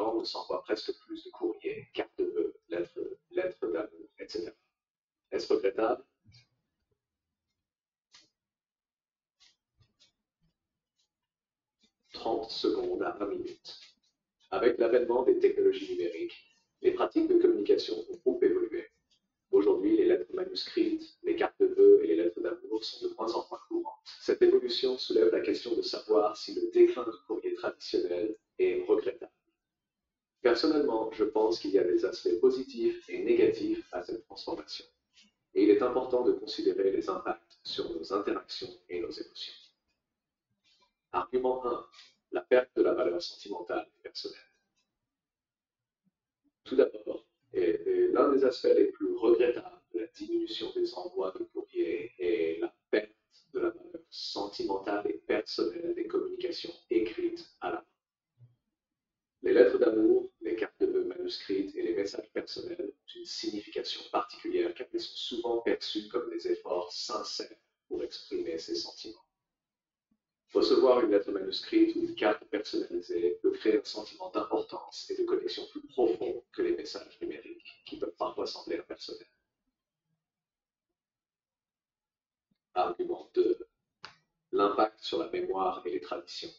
gens ne s'envoient presque plus de courriers, cartes de vœux, lettres d'amour, etc. Est-ce regrettable? 30 secondes à 1 minute. Avec l'avènement des technologies numériques, les pratiques de communication ont beaucoup évolué. Aujourd'hui, les lettres manuscrites, les cartes de vœux et les lettres d'amour sont de moins en moins courantes. Cette évolution soulève la question de savoir si le déclin du courrier traditionnel est regrettable. Personnellement, je pense qu'il y a des aspects positifs et négatifs à cette transformation. Et il est important de considérer les impacts sur nos interactions et nos émotions. Argument 1. La perte de la valeur sentimentale et personnelle. Tout d'abord, et l'un des aspects les plus regrettables de la diminution des envois de courrier est la perte de la valeur sentimentale et personnelle des communications écrites à la main. Les lettres d'amour, les cartes de vœux manuscrites et les messages personnels ont une signification particulière car ils sont souvent perçus comme des efforts sincères pour exprimer ses sentiments. Recevoir une lettre manuscrite ou une carte personnalisée peut créer un sentiment d'importance et de connexion plus profond que les messages numériques, qui peuvent parfois sembler impersonnels. Argument 2. L'impact sur la mémoire et les traditions.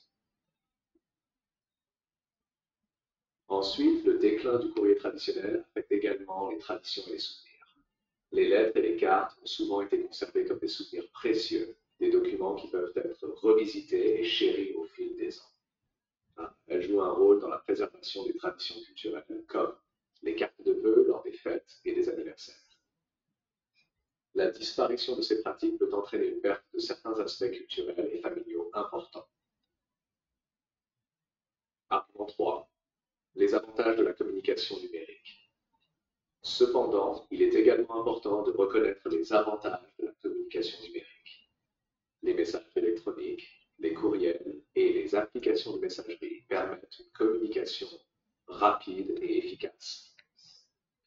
Ensuite, le déclin du courrier traditionnel affecte également les traditions et les souvenirs. Les lettres et les cartes ont souvent été conservées comme des souvenirs précieux, des documents qui peuvent être revisités et chéris au fil des ans. Elles jouent un rôle dans la préservation des traditions culturelles, comme les cartes de vœux lors des fêtes et des anniversaires. La disparition de ces pratiques peut entraîner une perte de certains aspects culturels et familiaux importants. Argument 3. Les avantages de la communication numérique. Cependant, il est également important de reconnaître les avantages de la communication numérique. Les messages électroniques, les courriels et les applications de messagerie permettent une communication rapide et efficace,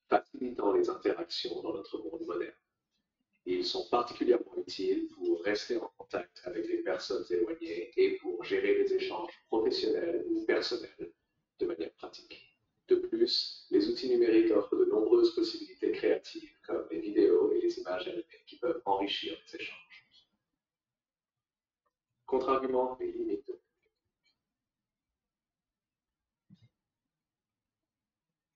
facilitant les interactions dans notre monde moderne. Ils sont particulièrement utiles pour rester en contact avec les personnes éloignées et pour gérer les échanges professionnels ou personnels de manière pratique. De plus, les outils numériques offrent de nombreuses possibilités créatives, comme les vidéos et les images animées, qui peuvent enrichir les échanges. Contre-argument et limites.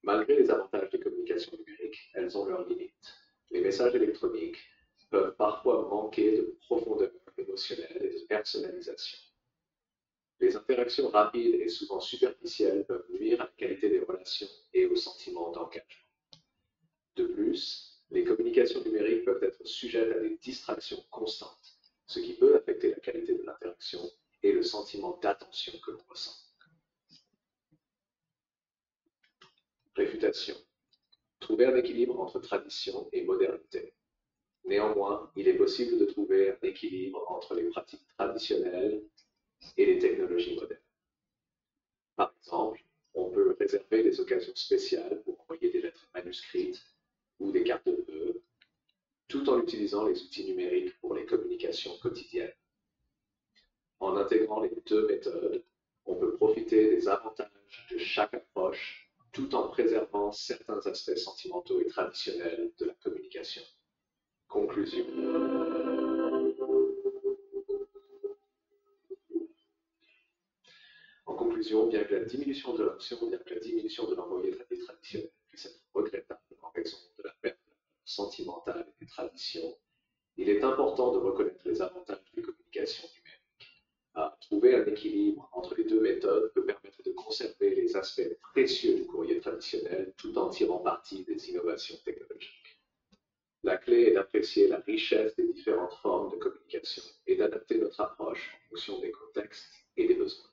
Malgré les avantages des communications numériques, elles ont leurs limites. Les messages électroniques peuvent parfois manquer de profondeur émotionnelle et de personnalisation. Les interactions rapides et souvent superficielles peuvent nuire à la qualité des relations et au sentiment d'engagement. De plus, les communications numériques peuvent être sujettes à des distractions constantes, ce qui peut affecter la qualité de l'interaction et le sentiment d'attention que l'on ressent. Réfutation. Trouver un équilibre entre tradition et modernité. Néanmoins, il est possible de trouver un équilibre entre les pratiques traditionnelles et les technologies modernes. Par exemple, on peut réserver des occasions spéciales pour envoyer des lettres manuscrites ou des cartes de vœux, tout en utilisant les outils numériques pour les communications quotidiennes. En intégrant les deux méthodes, on peut profiter des avantages de chaque approche tout en préservant certains aspects sentimentaux et traditionnels de la communication. Conclusion. En conclusion, bien que la diminution de l'option, bien que la diminution de l'envoyé traditionnel puisse être regrettable en raison de la perte sentimentale et des traditions, il est important de reconnaître les avantages des communications numériques. Trouver un équilibre entre les deux méthodes peut permettre de conserver les aspects précieux du courrier traditionnel tout en tirant parti des innovations technologiques. La clé est d'apprécier la richesse des différentes formes de communication et d'adapter notre approche en fonction des contextes et des besoins.